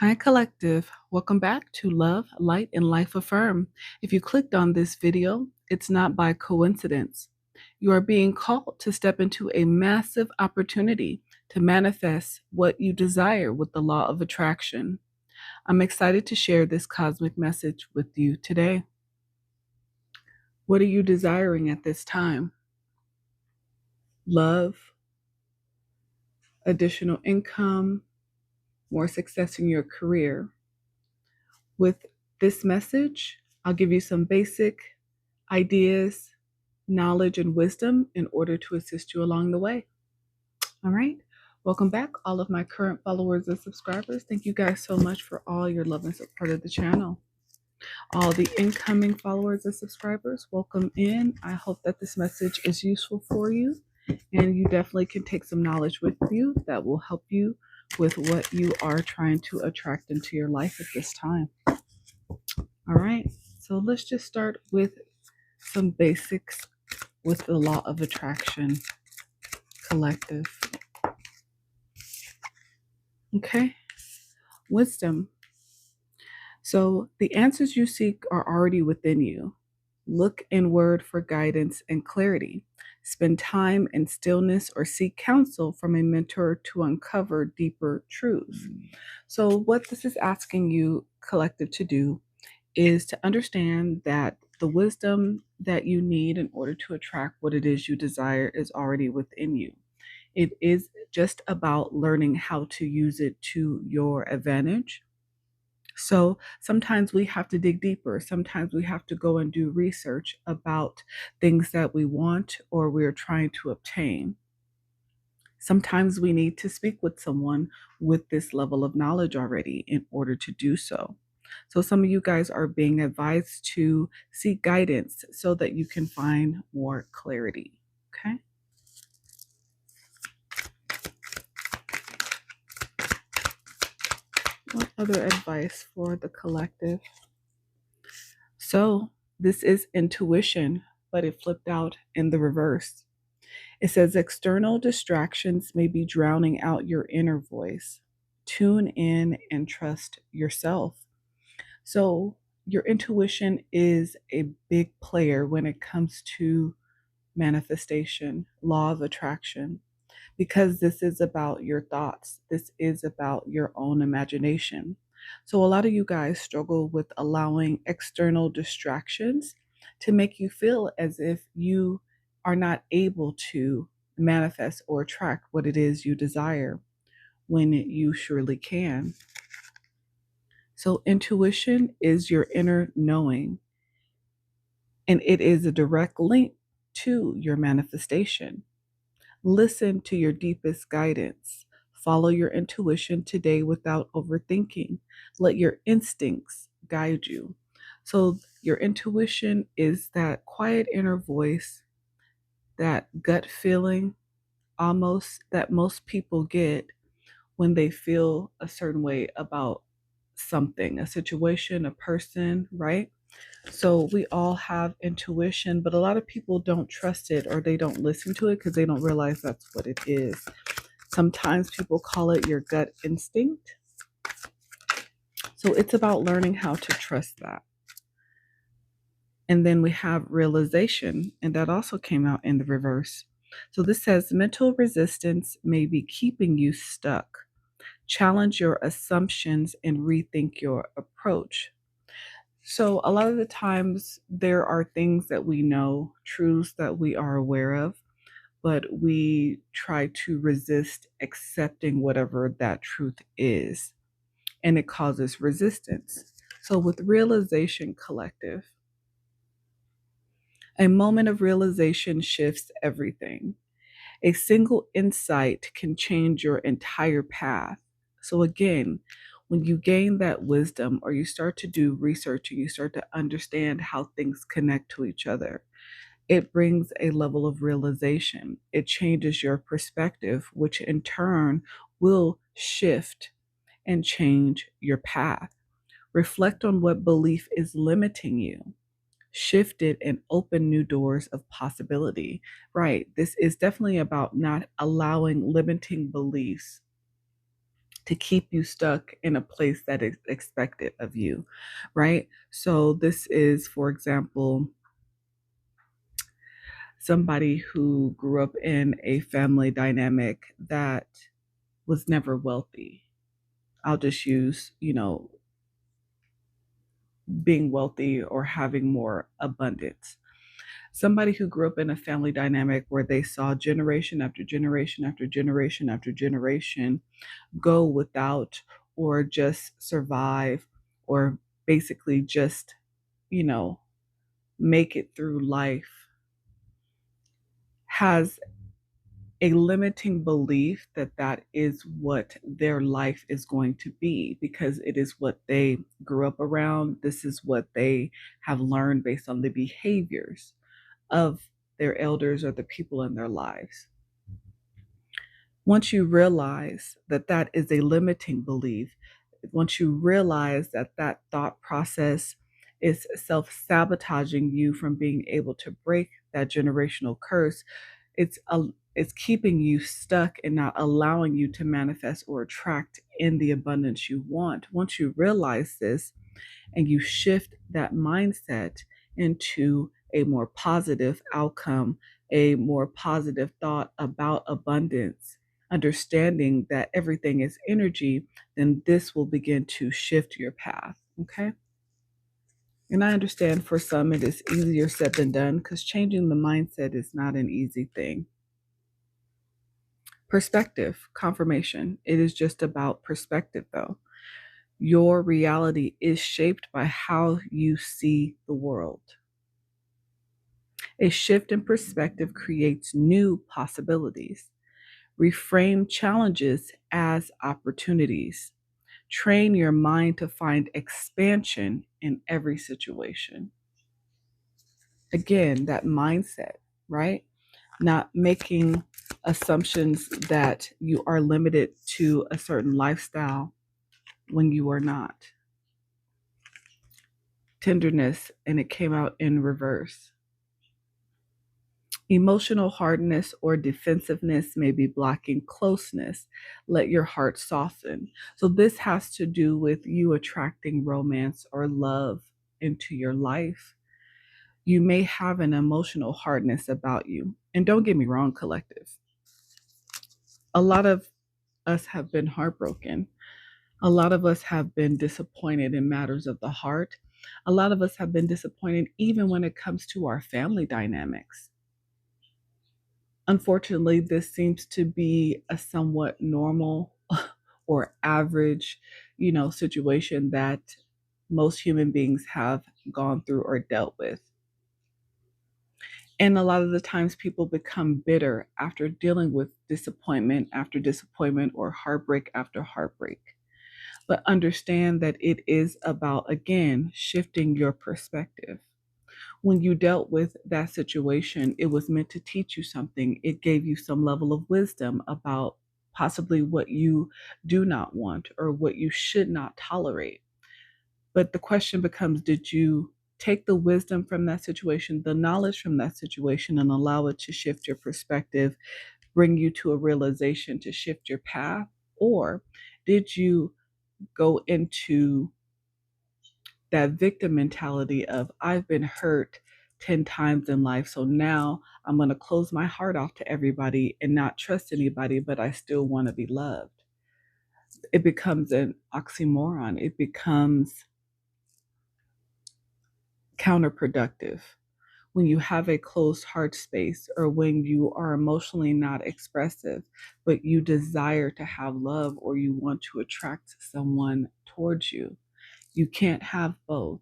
Hi, Collective. Welcome back to Love, Light, and Life Affirm. If you clicked on this video, it's not by coincidence. You are being called to step into a massive opportunity to manifest what you desire with the law of attraction. I'm excited to share this cosmic message with you today. What are you desiring at this time? Love, additional income, more success in your career. With this message, I'll give you some basic ideas, knowledge, and wisdom in order to assist you along the way. All right. Welcome back, all of my current followers and subscribers. Thank you guys so much for all your love and support of the channel. All the incoming followers and subscribers, welcome in. I hope that this message is useful for you and you definitely can take some knowledge with you that will help you with what you are trying to attract into your life at this time. All right, so let's just start with some basics with the law of attraction, Collective. Okay, wisdom. So the answers you seek are already within you. Look inward for guidance and clarity. Spend time in stillness or seek counsel from a mentor to uncover deeper truths. So what this is asking you, Collective, to do is to understand that the wisdom that you need in order to attract what it is you desire is already within you. It is just about learning how to use it to your advantage. So sometimes we have to dig deeper. Sometimes we have to go and do research about things that we want or we're trying to obtain. Sometimes we need to speak with someone with this level of knowledge already in order to do so. So some of you guys are being advised to seek guidance so that you can find more clarity. Okay. What other advice for the collective? So this is intuition, but it flipped out in the reverse. It says external distractions may be drowning out your inner voice. Tune in and trust yourself. So your intuition is a big player when it comes to manifestation, law of attraction, because this is about your thoughts. This is about your own imagination. So a lot of you guys struggle with allowing external distractions to make you feel as if you are not able to manifest or attract what it is you desire when you surely can. So intuition is your inner knowing, and it is a direct link to your manifestation. Listen to your deepest guidance. Follow your intuition today without overthinking. Let your instincts guide you. So your intuition is that quiet inner voice, that gut feeling almost that most people get when they feel a certain way about something, a situation, a person, right? So we all have intuition, but a lot of people don't trust it or they don't listen to it because they don't realize that's what it is. Sometimes people call it your gut instinct. So it's about learning how to trust that. And then we have realization, and that also came out in the reverse. So this says mental resistance may be keeping you stuck. Challenge your assumptions and rethink your approach. So a lot of the times there are things that we know, truths that we are aware of, but we try to resist accepting whatever that truth is, and it causes resistance. So with realization, collective, a moment of realization shifts everything. A single insight can change your entire path. So again, when you gain that wisdom or you start to do research and you start to understand how things connect to each other, it brings a level of realization. It changes your perspective, which in turn will shift and change your path. Reflect on what belief is limiting you. Shift it and open new doors of possibility. Right. This is definitely about not allowing limiting beliefs to keep you stuck in a place that is expected of you, right? So this is, for example, somebody who grew up in a family dynamic that was never wealthy. I'll just use, being wealthy or having more abundance. Somebody who grew up in a family dynamic where they saw generation after generation after generation after generation go without or just survive or basically just, you know, make it through life has a limiting belief that that is what their life is going to be because it is what they grew up around. This is what they have learned based on the behaviors of their elders or the people in their lives. Once you realize that that is a limiting belief, once you realize that that thought process is self sabotaging you from being able to break that generational curse, it's a it's keeping you stuck and not allowing you to manifest or attract in the abundance you want. Once you realize this and you shift that mindset into a more positive outcome, a more positive thought about abundance, understanding that everything is energy, then this will begin to shift your path. Okay. And I understand for some it is easier said than done because changing the mindset is not an easy thing. Perspective, confirmation. It is just about perspective, though. Your reality is shaped by how you see the world. A shift in perspective creates new possibilities. Reframe challenges as opportunities. Train your mind to find expansion in every situation. Again, that mindset, right? Not making assumptions that you are limited to a certain lifestyle when you are not. Tenderness, and it came out in reverse. Emotional hardness or defensiveness may be blocking closeness. Let your heart soften. So, this has to do with you attracting romance or love into your life. You may have an emotional hardness about you. And don't get me wrong, collective. A lot of us have been heartbroken. A lot of us have been disappointed in matters of the heart. A lot of us have been disappointed even when it comes to our family dynamics. Unfortunately, this seems to be a somewhat normal or average, situation that most human beings have gone through or dealt with. And a lot of the times people become bitter after dealing with disappointment after disappointment or heartbreak after heartbreak. But understand that it is about, again, shifting your perspective. When you dealt with that situation, it was meant to teach you something. It gave you some level of wisdom about possibly what you do not want or what you should not tolerate. But the question becomes, did you take the wisdom from that situation, the knowledge from that situation, and allow it to shift your perspective, bring you to a realization to shift your path? Or did you go into that victim mentality of I've been hurt 10 times in life, so now I'm going to close my heart off to everybody and not trust anybody, but I still want to be loved? It becomes an oxymoron. It becomes counterproductive when you have a closed heart space or when you are emotionally not expressive, but you desire to have love or you want to attract someone towards you. You can't have both,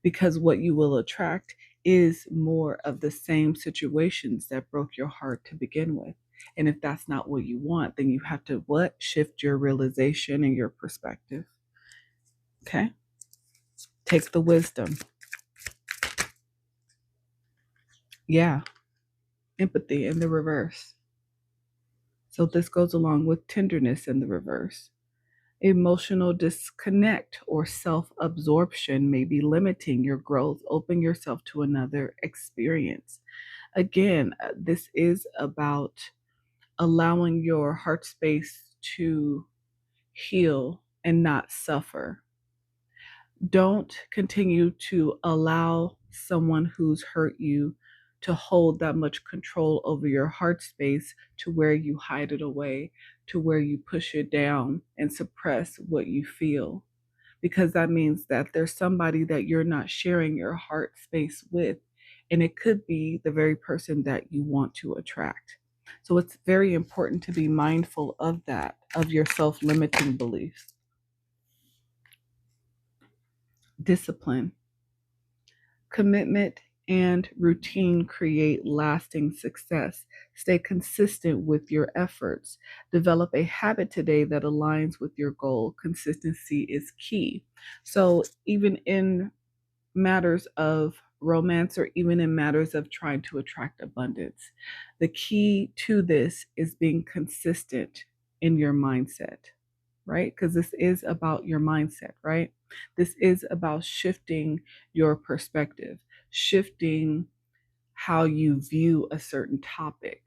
because what you will attract is more of the same situations that broke your heart to begin with. And if that's not what you want, then you have to what? Shift your realization and your perspective. Okay? Take the wisdom. Yeah. Empathy in the reverse. So this goes along with tenderness in the reverse. Emotional disconnect or self absorption may be limiting your growth. Open yourself to another experience. Again, this is about allowing your heart space to heal, and not suffer. Don't continue to allow someone who's hurt you to hold that much control over your heart space to where you hide it away, to where you push it down and suppress what you feel. Because that means that there's somebody that you're not sharing your heart space with, and it could be the very person that you want to attract. So it's very important to be mindful of that, of your self-limiting beliefs. Discipline. Commitment and routine create lasting success. Stay consistent with your efforts. Develop a habit today that aligns with your goal. Consistency is key. So, even in matters of romance or even in matters of trying to attract abundance, the key to this is being consistent in your mindset, right? Because this is about your mindset, right? This is about shifting your perspective, shifting how you view a certain topic.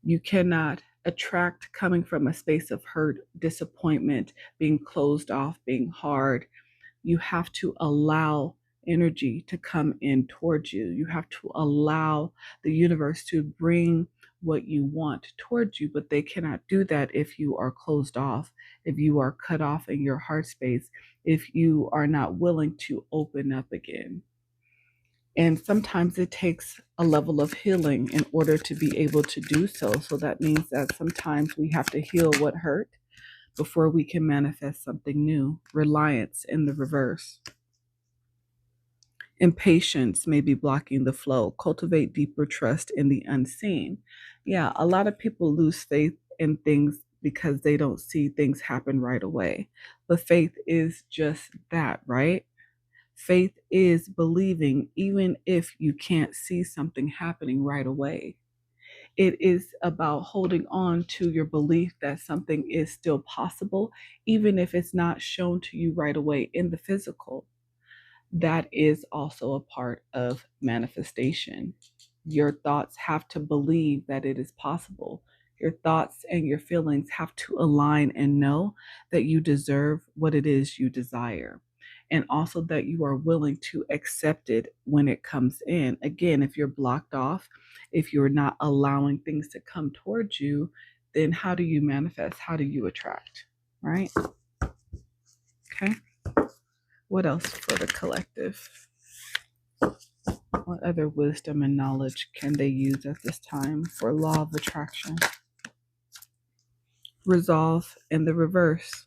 You cannot attract coming from a space of hurt, disappointment, being closed off, being hard. You have to allow energy to come in towards you. You have to allow the universe to bring what you want towards you, but they cannot do that if you are closed off, if you are cut off in your heart space, if you are not willing to open up again. And sometimes it takes a level of healing in order to be able to do so. So that means that sometimes we have to heal what hurt before we can manifest something new. Reliance in the reverse. Impatience may be blocking the flow. Cultivate deeper trust in the unseen. Yeah, a lot of people lose faith in things because they don't see things happen right away. But faith is just that, right? Faith is believing even if you can't see something happening right away. It is about holding on to your belief that something is still possible, even if it's not shown to you right away in the physical. That is also a part of manifestation. Your thoughts have to believe that it is possible. Your thoughts and your feelings have to align and know that you deserve what it is you desire. And also that you are willing to accept it when it comes in. Again, if you're blocked off, if you're not allowing things to come towards you, then how do you manifest? How do you attract? Right? Okay. What else for the collective? What other wisdom and knowledge can they use at this time for law of attraction? Resolve in the reverse.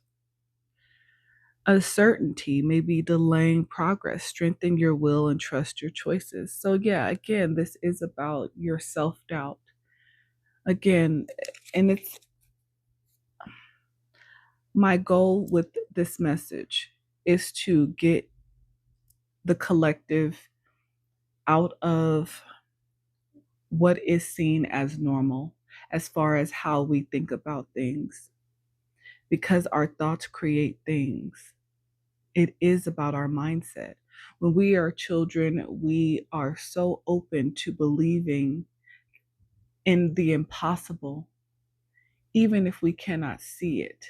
Uncertainty may be delaying progress. Strengthen your will and trust your choices. So yeah, again, this is about your self-doubt. Again, and it's my goal with this message is to get the collective out of what is seen as normal as far as how we think about things, because our thoughts create things. It is about our mindset. When we are children, we are so open to believing in the impossible, even if we cannot see it.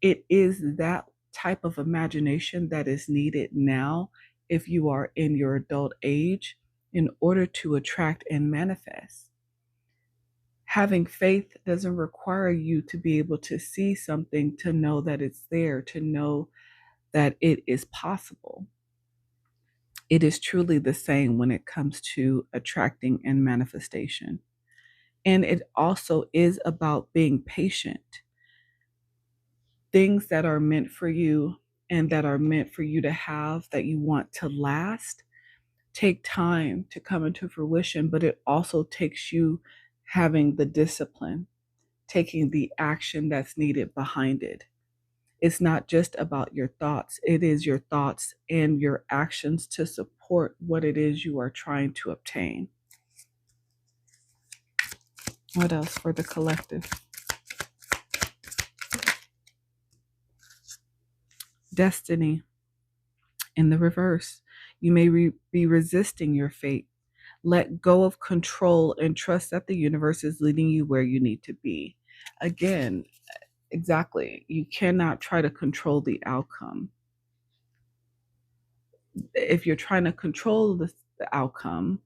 It is that type of imagination that is needed now if you are in your adult age in order to attract and manifest. Having faith doesn't require you to be able to see something to know that it's there, to know that it is possible. It is truly the same when it comes to attracting and manifestation. And it also is about being patient. Things that are meant for you and that are meant for you to have, that you want to last, take time to come into fruition, but it also takes you having the discipline, taking the action that's needed behind it. It's not just about your thoughts. It is your thoughts and your actions to support what it is you are trying to obtain. What else for the collective? Destiny in the reverse. You may be resisting your fate. Let go of control and trust that the universe is leading you where you need to be. Again, Exactly. You cannot try to control the outcome. If you're trying to control the outcome,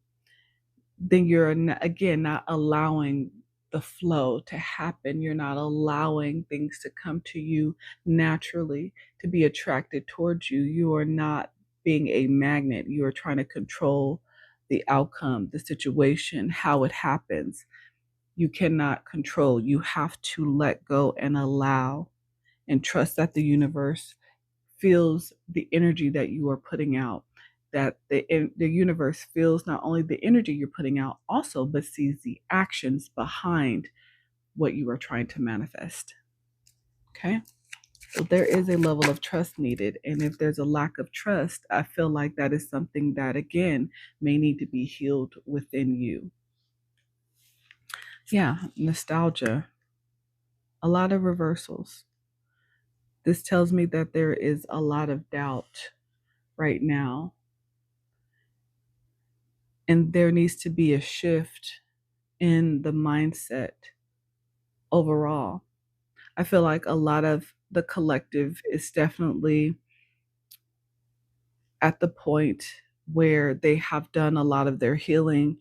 then you're again not allowing the flow to happen. You're not allowing things to come to you naturally, to be attracted towards you. You are not being a magnet. You are trying to control the outcome, the situation, how it happens. You cannot control. You have to let go and allow and trust that the universe feels the energy that you are putting out, that the universe feels not only the energy you're putting out also, but sees the actions behind what you are trying to manifest. Okay. So there is a level of trust needed. And if there's a lack of trust, I feel like that is something that, again, may need to be healed within you. Yeah, nostalgia, a lot of reversals. This tells me that there is a lot of doubt right now. And there needs to be a shift in the mindset overall. I feel like a lot of the collective is definitely at the point where they have done a lot of their healing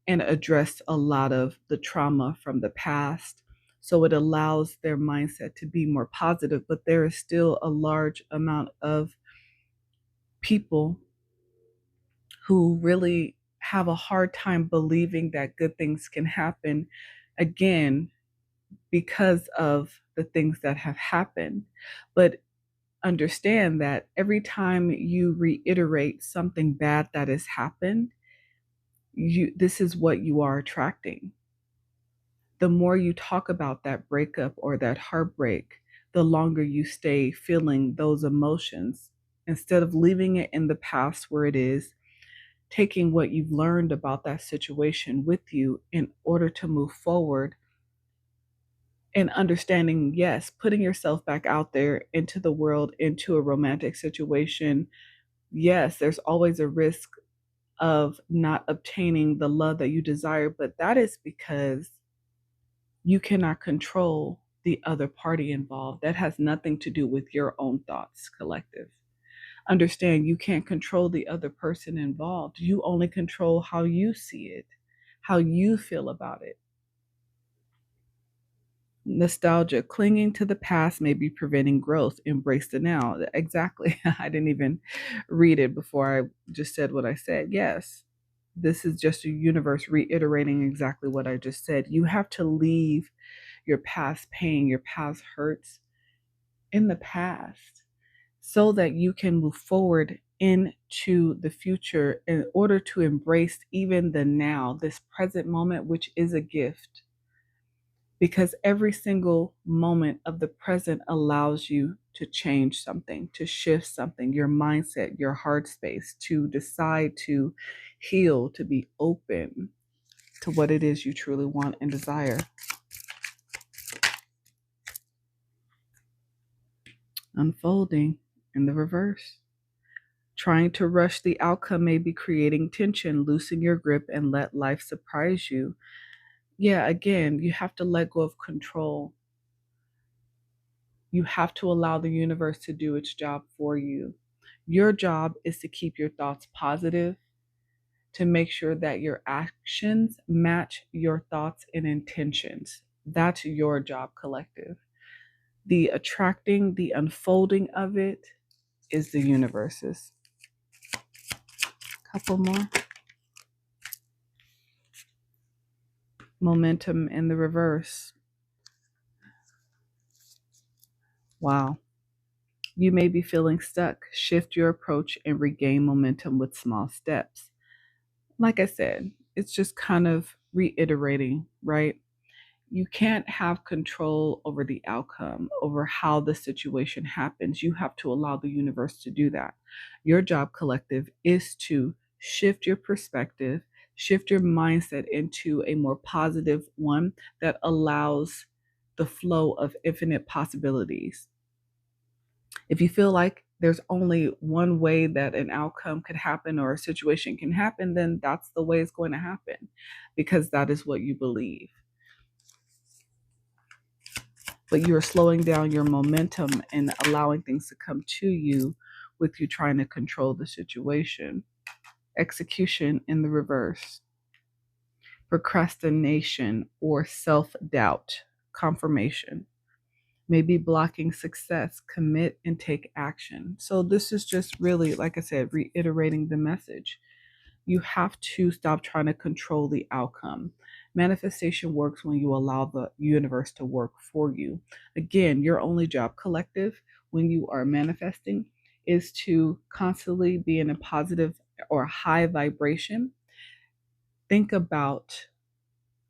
and addressed a lot of the trauma from the past. So it allows their mindset to be more positive, but there is still a large amount of people who really have a hard time believing that good things can happen again because of the things that have happened. But understand that every time you reiterate something bad that has happened, this is what you are attracting. The more you talk about that breakup or that heartbreak, the longer you stay feeling those emotions. Instead of leaving it in the past where it is, taking what you've learned about that situation with you in order to move forward and understanding, yes, putting yourself back out there into the world, into a romantic situation. Yes, there's always a risk of not obtaining the love that you desire, but that is because you cannot control the other party involved. That has nothing to do with your own thoughts, collective. Understand you can't control the other person involved. You only control how you see it, how you feel about it. Nostalgia, clinging to the past may be preventing growth. Embrace the now. Exactly. I didn't even read it before I just said what I said. Yes, this is just a universe reiterating exactly what I just said. You have to leave your past pain, your past hurts in the past so that you can move forward into the future in order to embrace even the now, this present moment, which is a gift, because every single moment of the present allows you to change something, to shift something, your mindset, your heart space, to decide to heal, to be open to what it is you truly want and desire. Unfolding in the reverse. Trying to rush the outcome may be creating tension. Loosen your grip and let life surprise you. Yeah, again, you have to let go of control. You have to allow the universe to do its job for you. Your job is to keep your thoughts positive, to make sure that your actions match your thoughts and intentions. That's your job, collective. The attracting, the unfolding of it is the universe's. Couple more. Momentum in the reverse. Wow. You may be feeling stuck. Shift your approach and regain momentum with small steps. Like I said, it's just kind of reiterating, right? You can't have control over the outcome, over how the situation happens. You have to allow the universe to do that. Your job, collective, is to shift your perspective, shift your mindset into a more positive one that allows the flow of infinite possibilities. If you feel like there's only one way that an outcome could happen or a situation can happen, then that's the way it's going to happen because that is what you believe. but you're slowing down your momentum and allowing things to come to you with you trying to control the situation. Execution in the reverse. Procrastination or self-doubt. Confirmation. Maybe blocking success. Commit and take action. So this is just really, like I said, reiterating the message. You have to stop trying to control the outcome. Manifestation works when you allow the universe to work for you. Again, your only job, collective, when you are manifesting, is to constantly be in a positive or high vibration. Think about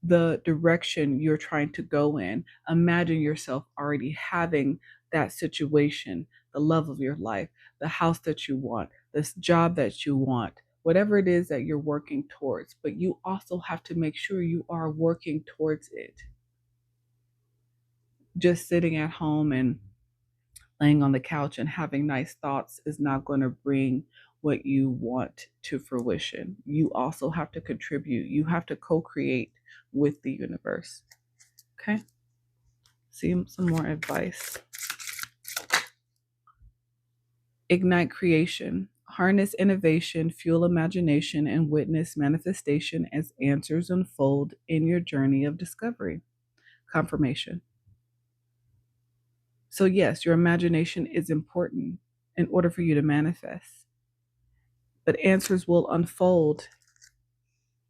the direction you're trying to go in. Imagine yourself already having that situation, the love of your life, the house that you want, this job that you want, whatever it is that you're working towards. But you also have to make sure you are working towards it. Just sitting at home and laying on the couch and having nice thoughts is not going to bring what you want to fruition. You also have to contribute. You have to co-create with the universe. Okay? See some more advice. Ignite creation. Harness innovation, fuel imagination, and witness manifestation as answers unfold in your journey of discovery. Confirmation. So, yes, your imagination is important in order for you to manifest, but answers will unfold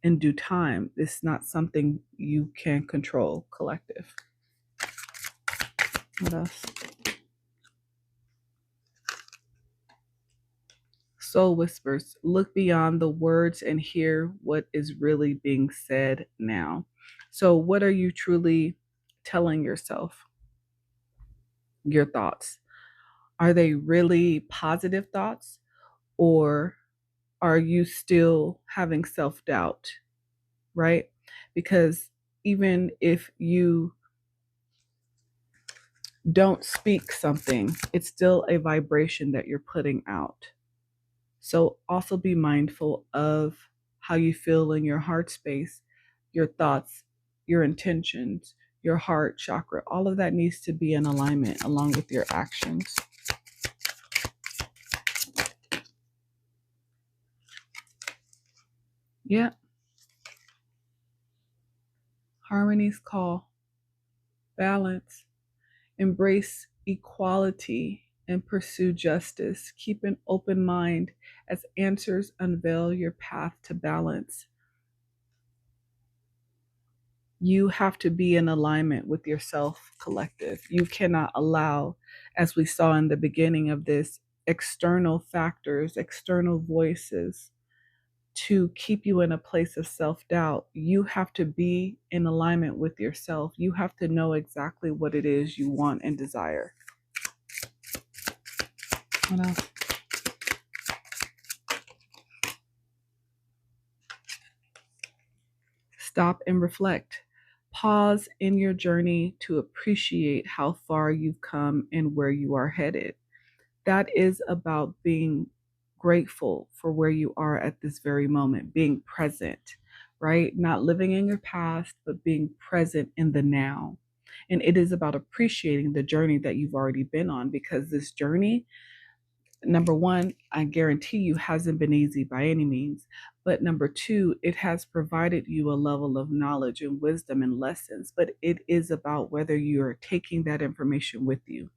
in due time. It's not something you can control. Collective. What else? Soul whispers. Look beyond the words and hear what is really being said now. So, what are you truly telling yourself? Your thoughts. Are they really positive thoughts, or are you still having self doubt? Right? Because even if you don't speak something, it's still a vibration that you're putting out. So also be mindful of how you feel in your heart space, your thoughts, your intentions, your heart chakra. All of that needs to be in alignment along with your actions. Yeah. Harmony's call. Balance. Embrace equality and pursue justice. Keep an open mind as answers unveil your path to balance. You have to be in alignment with yourself, collective. You cannot allow, as we saw in the beginning of this, external factors, external voices to keep you in a place of self-doubt. You have to be in alignment with yourself. You have to know exactly what it is you want and desire. What else? Stop and reflect. Pause in your journey to appreciate how far you've come and where you are headed. That is about being grateful for where you are at this very moment, being present, right? Not living in your past, but being present in the now. And it is about appreciating the journey that you've already been on, because this journey, number one, I guarantee you, hasn't been easy by any means. But number two, it has provided you a level of knowledge and wisdom and lessons. But it is about whether you're taking that information with you.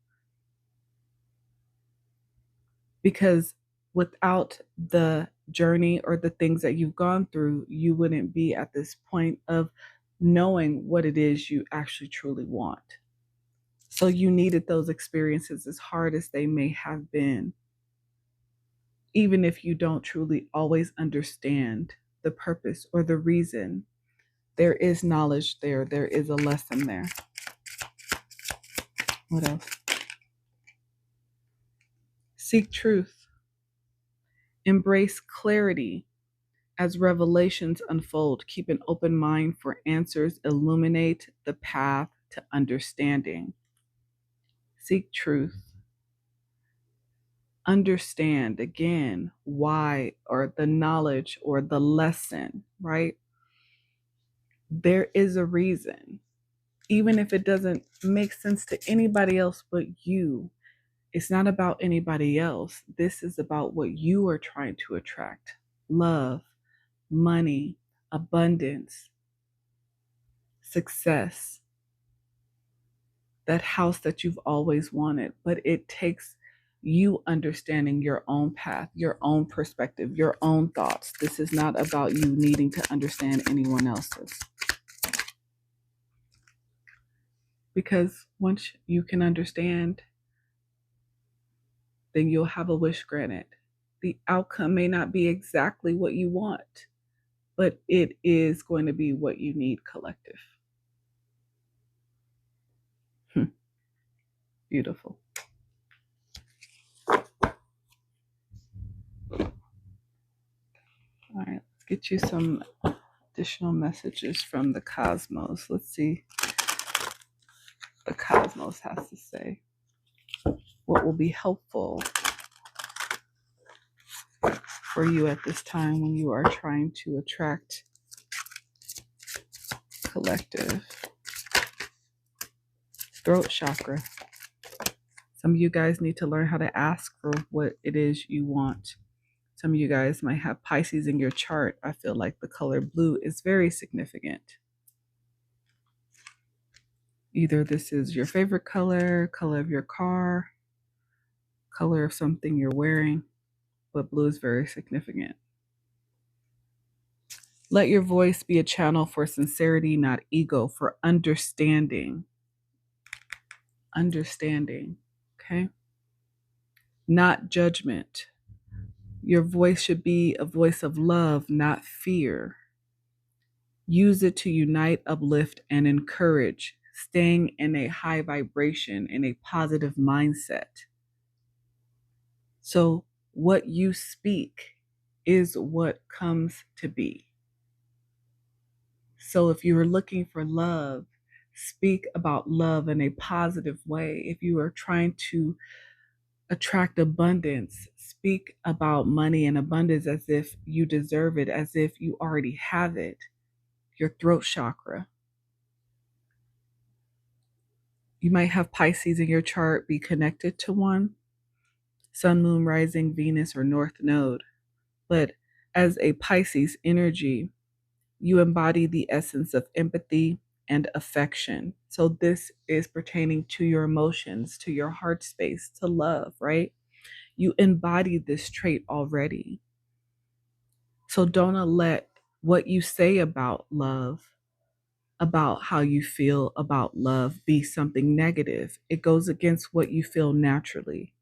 Because without the journey or the things that you've gone through, you wouldn't be at this point of knowing what it is you actually truly want. So you needed those experiences, as hard as they may have been. Even if you don't truly always understand the purpose or the reason, there is knowledge there. There is a lesson there. What else? Seek truth. Embrace clarity as revelations unfold. Keep an open mind for answers. Illuminate the path to understanding. Seek truth. Understand again why, or the knowledge or the lesson, right? There is a reason. even if it doesn't make sense to anybody else but you. It's not about anybody else. This is about what you are trying to attract: love, money, abundance, success, that house that you've always wanted. But it takes you understanding your own path, your own perspective, your own thoughts. This is not about you needing to understand anyone else's. Because once you can understand, then you'll have a wish granted. The outcome may not be exactly what you want, but it is going to be what you need, collective. Beautiful. All right, let's get you some additional messages from the cosmos. Let's see what the cosmos has to say. What will be helpful for you at this time when you are trying to attract, collective? Throat chakra. Some of you guys need to learn how to ask for what it is you want. Some of you guys might have Pisces in your chart. I feel like the color blue is very significant. Either this is your favorite color, color of your car, color of something you're wearing, but blue is very significant. Let your voice be a channel for sincerity, not ego, for understanding. Understanding, okay? Not judgment. Your voice should be a voice of love, not fear. Use it to unite, uplift, and encourage, staying in a high vibration, in a positive mindset. So what you speak is what comes to be. So if you are looking for love, speak about love in a positive way. If you are trying to attract abundance, speak about money and abundance as if you deserve it, as if you already have it. Your throat chakra. You might have Pisces in your chart, be connected to one, Sun, Moon, Rising, Venus, or North Node. But as a Pisces energy, you embody the essence of empathy and affection. So this is pertaining to your emotions, to your heart space, to love, right? You embody this trait already. So don't let what you say about love, about how you feel about love, be something negative. It goes against what you feel naturally.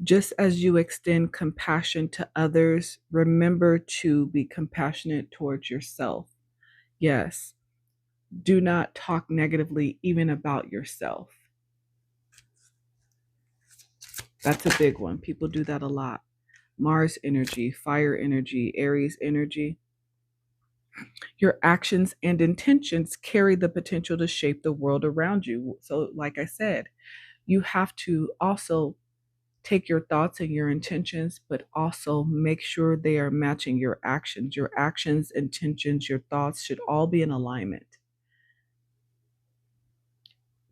Just as you extend compassion to others, remember to be compassionate towards yourself. Yes, do not talk negatively even about yourself. That's a big one. People do that a lot. Mars energy, fire energy, Aries energy. Your actions and intentions carry the potential to shape the world around you. So, like I said, you have to also take your thoughts and your intentions, but also make sure they are matching your actions. Your actions, intentions, your thoughts should all be in alignment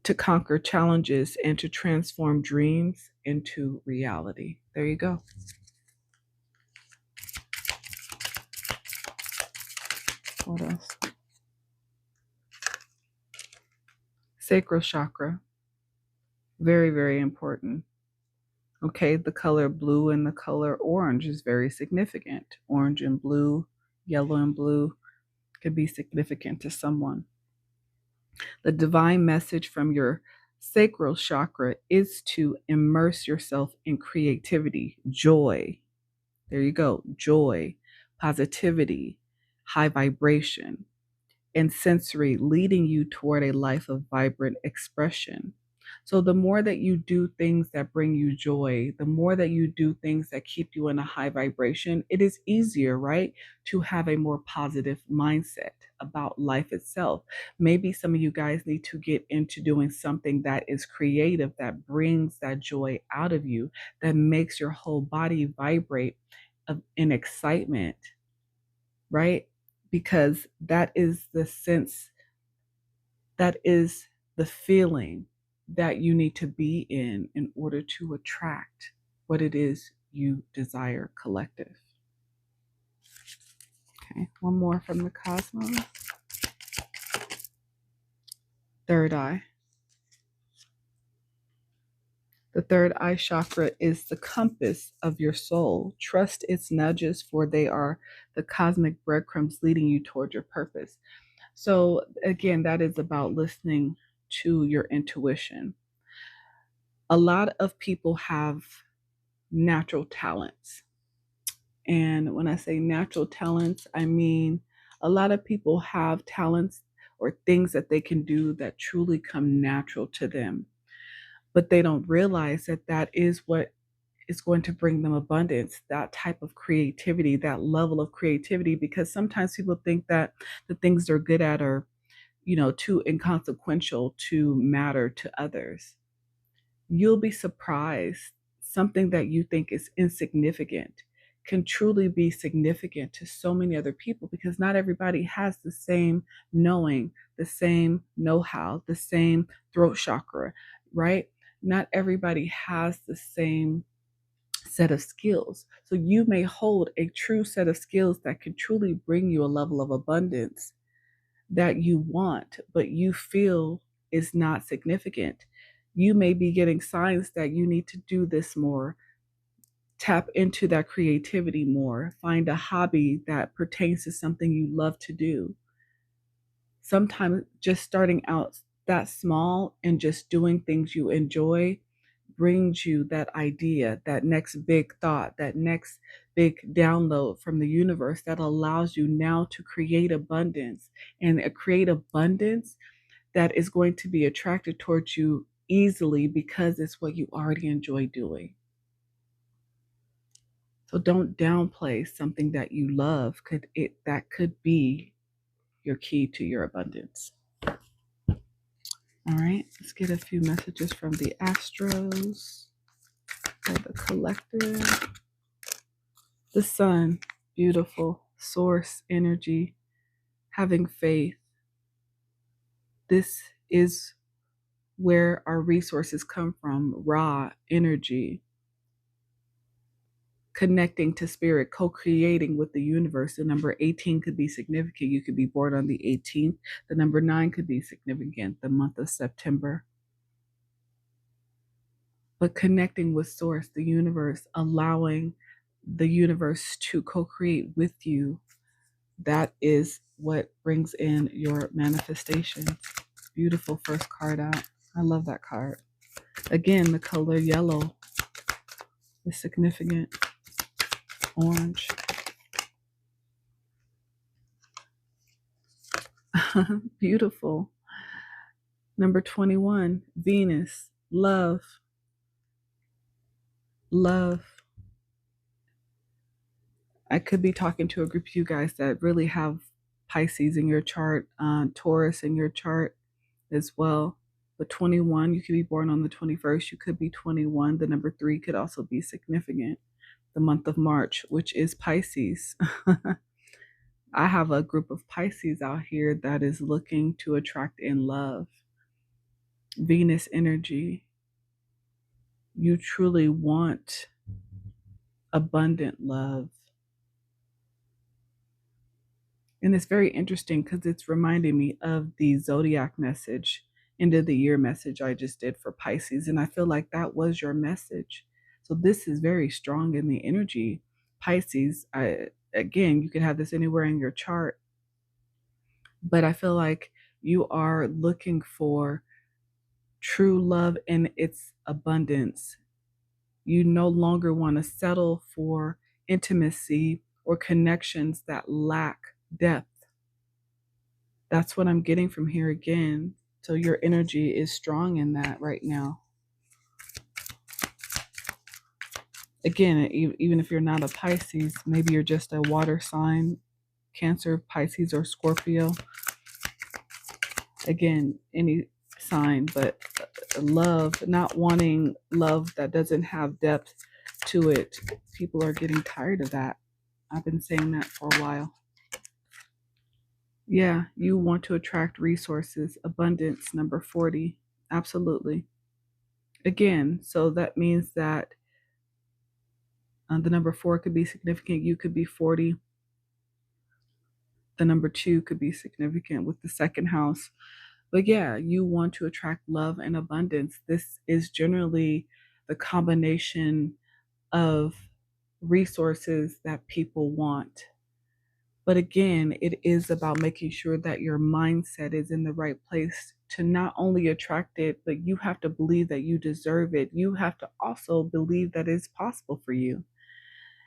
to conquer challenges and to transform dreams into reality. There you go. What else? Sacral chakra. Very, very important. Okay, the color blue and the color orange is very significant. Orange and blue, yellow and blue could be significant to someone. The divine message from your sacral chakra is to immerse yourself in creativity, joy. There you go. Joy, positivity, high vibration, and sensory, leading you toward a life of vibrant expression. So the more that you do things that bring you joy, the more that you do things that keep you in a high vibration, it is easier, right, to have a more positive mindset about life itself. Maybe some of you guys need to get into doing something that is creative, that brings that joy out of you, that makes your whole body vibrate in excitement, right? Because that is the sense That is the feeling that you need to be in order to attract what it is you desire, collective. Okay, one more from the cosmos. Third eye. The third eye chakra is the compass of your soul. Trust its nudges, for they are the cosmic breadcrumbs leading you toward your purpose. So, again, that is about listening to your intuition. A lot of people have natural talents. And when I say natural talents, I mean a lot of people have talents or things that they can do that truly come natural to them. But they don't realize that that is what is going to bring them abundance, that type of creativity, that level of creativity, because sometimes people think that the things they're good at are, too inconsequential to matter to others. You'll be surprised. Something that you think is insignificant can truly be significant to so many other people, because not everybody has the same knowing, the same know-how, the same throat chakra, right? Not everybody has the same set of skills. So you may hold a true set of skills that can truly bring you a level of abundance that you want, but you feel is not significant. You may be getting signs that you need to do this more, tap into that creativity more, find a hobby that pertains to something you love to do. Sometimes just starting out that small and just doing things you enjoy brings you that idea, that next big thought, that next big download from the universe that allows you now to create abundance, and create abundance that is going to be attracted towards you easily because it's what you already enjoy doing. So don't downplay something that you love. That could be your key to your abundance. All right, let's get a few messages from the Astros for the collective. The sun, beautiful, source energy, having faith. This is where our resources come from, raw energy. Connecting to spirit, co-creating with the universe. The number 18 could be significant. You could be born on the 18th. The number 9 could be significant, the month of September. But connecting with source, the universe, allowing the universe to co-create with you, that is what brings in your manifestation. Beautiful first card out. I love that card. Again, the color yellow is significant. Orange. Beautiful. Number 21, Venus, love. Love. I could be talking to a group of you guys that really have Pisces in your chart, Taurus in your chart as well. But 21, you could be born on the 21st. You could be 21. The number 3 could also be significant. The month of March, which is Pisces. I have a group of Pisces out here that is looking to attract in love. Venus energy. You truly want abundant love. And it's very interesting because it's reminding me of the zodiac message, end of the year message I just did for Pisces. And I feel like that was your message. So this is very strong in the energy. Pisces, again, you could have this anywhere in your chart. But I feel like you are looking for true love in its abundance. You no longer want to settle for intimacy or connections that lack depth. That's what I'm getting from here again. So your energy is strong in that right now. Again, even if you're not a Pisces, maybe you're just a water sign, Cancer, Pisces, or Scorpio. Again, any sign, but love, not wanting love that doesn't have depth to it. People are getting tired of that. I've been saying that for a while. Yeah, you want to attract resources, abundance, number 40. Absolutely. Again, so that means that the number 4 could be significant. You could be 40. The number 2 could be significant with the second house. But yeah, you want to attract love and abundance. This is generally the combination of resources that people want. But again, it is about making sure that your mindset is in the right place to not only attract it, but you have to believe that you deserve it. You have to also believe that it's possible for you.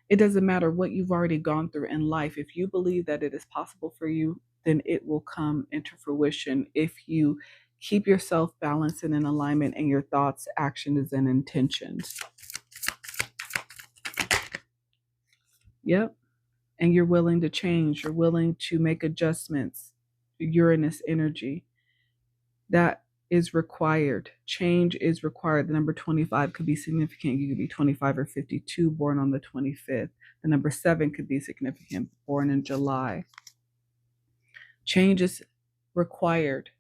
It doesn't matter what you've already gone through in life. If you believe that it is possible for you, then it will come into fruition if you keep yourself balanced and in alignment and your thoughts, actions, and intentions. Yep. And you're willing to change, you're willing to make adjustments. Uranus energy. That is required. Change is required. The number 25 could be significant. You could be 25 or 52, born on the 25th. The number 7 could be significant, born in July. Change is required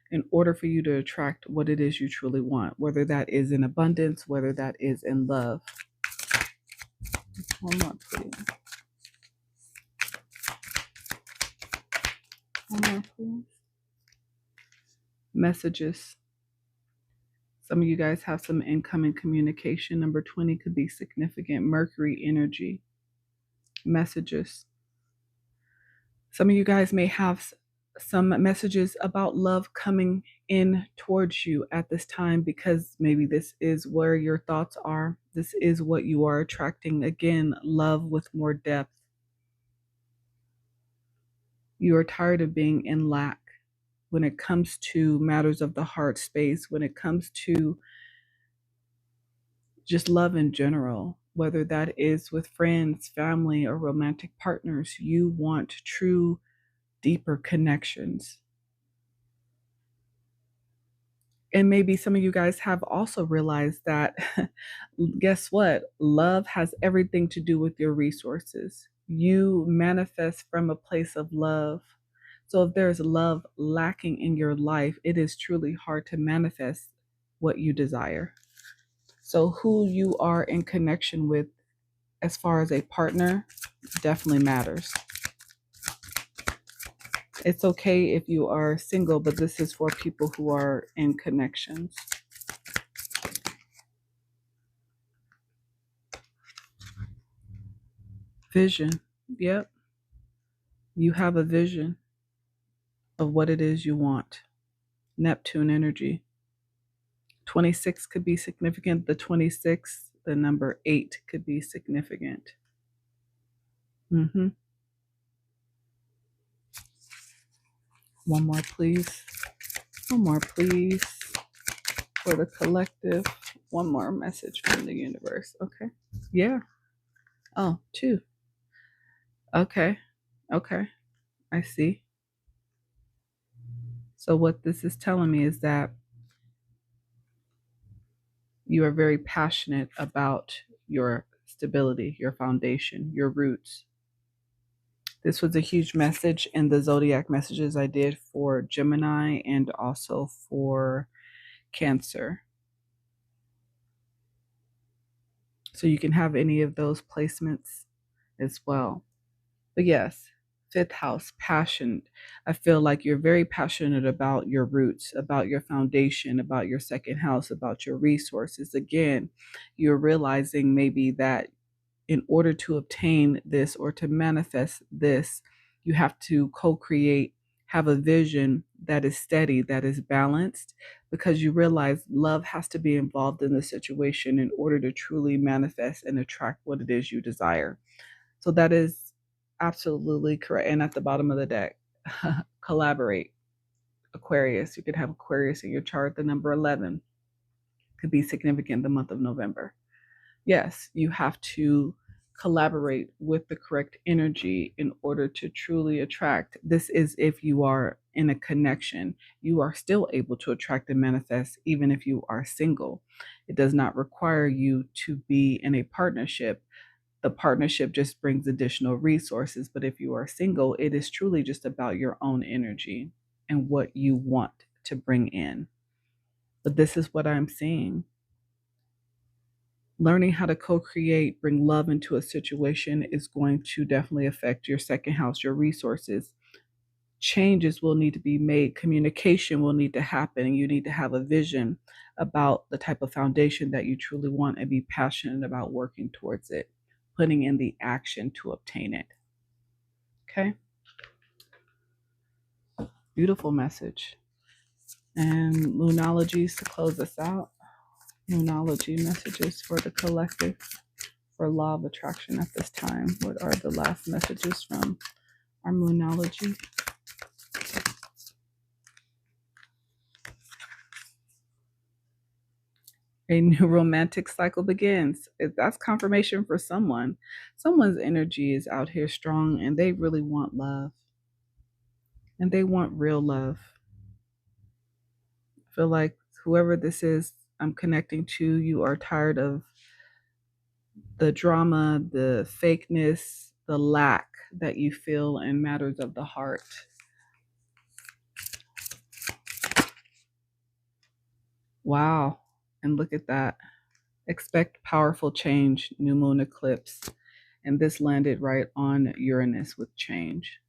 in order for you to attract what it is you truly want, whether that is in abundance, whether that is in love. One more, please. One more, please. Messages. Some of you guys have some incoming communication. Number 20 could be significant. Mercury energy. Messages. Some of you guys may have some messages about love coming in towards you at this time, because maybe this is where your thoughts are. This is what you are attracting. Again, love with more depth. You are tired of being in lack when it comes to matters of the heart space, when it comes to just love in general, whether that is with friends, family, or romantic partners. You want true, deeper connections. And maybe some of you guys have also realized that, guess what? Love has everything to do with your resources. You manifest from a place of love. So if there's love lacking in your life, it is truly hard to manifest what you desire. So who you are in connection with as far as a partner definitely matters. It's okay if you are single, but this is for people who are in connections. Vision. Yep. You have a vision of what it is you want. Neptune energy. 26 could be significant. The 26, the number 8 could be significant. One more, please. One more, please. For the collective. One more message from the universe. Okay. Yeah. Oh, 2. Okay. Okay. I see. So what this is telling me is that you are very passionate about your stability, your foundation, your roots. This was a huge message in the zodiac messages I did for Gemini and also for Cancer. So you can have any of those placements as well. But yes, 5th house, passion. I feel like you're very passionate about your roots, about your foundation, about your second house, about your resources. Again, you're realizing maybe that in order to obtain this or to manifest this, you have to co-create, have a vision that is steady, that is balanced, because you realize love has to be involved in the situation in order to truly manifest and attract what it is you desire. So that is absolutely correct. And at the bottom of the deck, collaborate. Aquarius. You could have Aquarius in your chart. The number 11 could be significant the month of November. Yes, you have to collaborate with the correct energy in order to truly attract. This is if you are in a connection. You are still able to attract and manifest even if you are single. It does not require you to be in a partnership. the partnership just brings additional resources. But if you are single, it is truly just about your own energy and what you want to bring in. But this is what I'm seeing. Learning how to co-create, bring love into a situation is going to definitely affect your second house, your resources. Changes will need to be made. Communication will need to happen. And you need to have a vision about the type of foundation that you truly want and be passionate about working towards it, putting in the action to obtain it. Okay. Beautiful message. And Moonologies to close us out. Moonology messages for the collective for law of attraction at this time. What are the last messages from our Moonology? A new romantic cycle begins. That's confirmation for someone. Someone's energy is out here strong and they really want love. And they want real love. I feel like whoever this is I'm connecting to, you are tired of the drama, the fakeness, the lack that you feel in matters of the heart. Wow. And look at that. Expect powerful change, new moon eclipse. And this landed right on Uranus with change.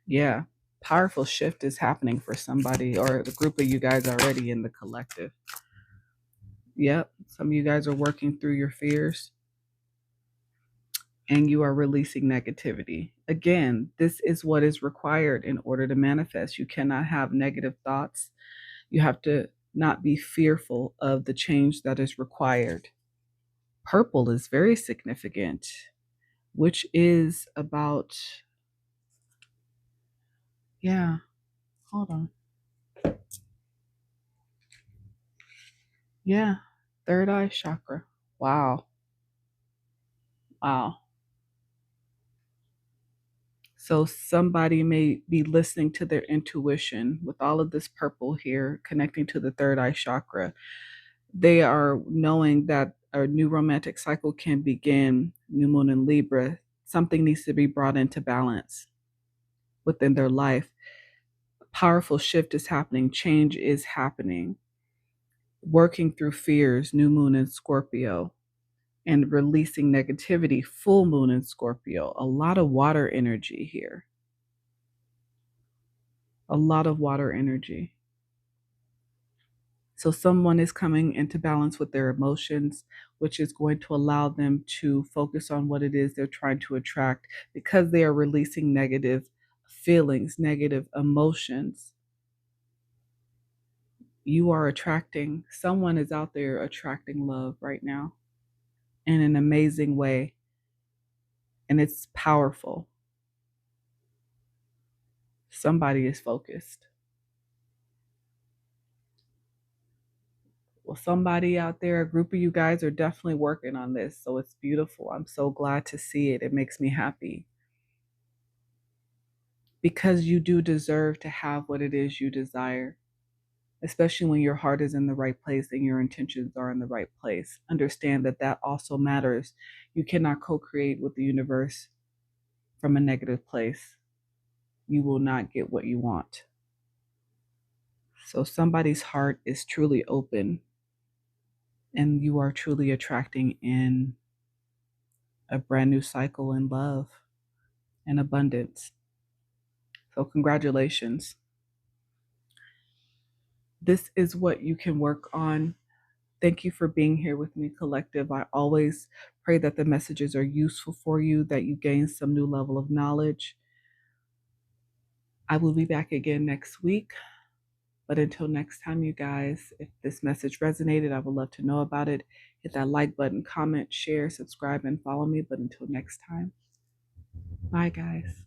Yeah. Powerful shift is happening for somebody or the group of you guys already in the collective. Yep. Some of you guys are working through your fears and you are releasing negativity. Again, this is what is required in order to manifest. You cannot have negative thoughts. You have to not be fearful of the change that is required. Purple is very significant, which is about, yeah, hold on. Yeah, third eye chakra. Wow. Wow. So somebody may be listening to their intuition with all of this purple here connecting to the third eye chakra. They are knowing that a new romantic cycle can begin, new moon in Libra. Something needs to be brought into balance within their life. A powerful shift is happening, change is happening. Working through fears, new moon in Scorpio, and releasing negativity, full moon in Scorpio. A lot of water energy here. A lot of water energy. So someone is coming into balance with their emotions, which is going to allow them to focus on what it is they're trying to attract because they are releasing negative feelings, negative emotions. You are attracting, someone is out there attracting love right now in an amazing way. And it's powerful. Somebody is focused. Well, somebody out there, a group of you guys are definitely working on this. So it's beautiful. I'm so glad to see it. It makes me happy. Because you do deserve to have what it is you desire, especially when your heart is in the right place and your intentions are in the right place. Understand that that also matters. You cannot co-create with the universe from a negative place. You will not get what you want. So somebody's heart is truly open and you are truly attracting in a brand new cycle in love and abundance. So congratulations. This is what you can work on. Thank you for being here with me, collective. I always pray that the messages are useful for you, that you gain some new level of knowledge. I will be back again next week. But until next time, you guys, if this message resonated, I would love to know about it. Hit that like button, comment, share, subscribe, and follow me. But until next time, bye, guys.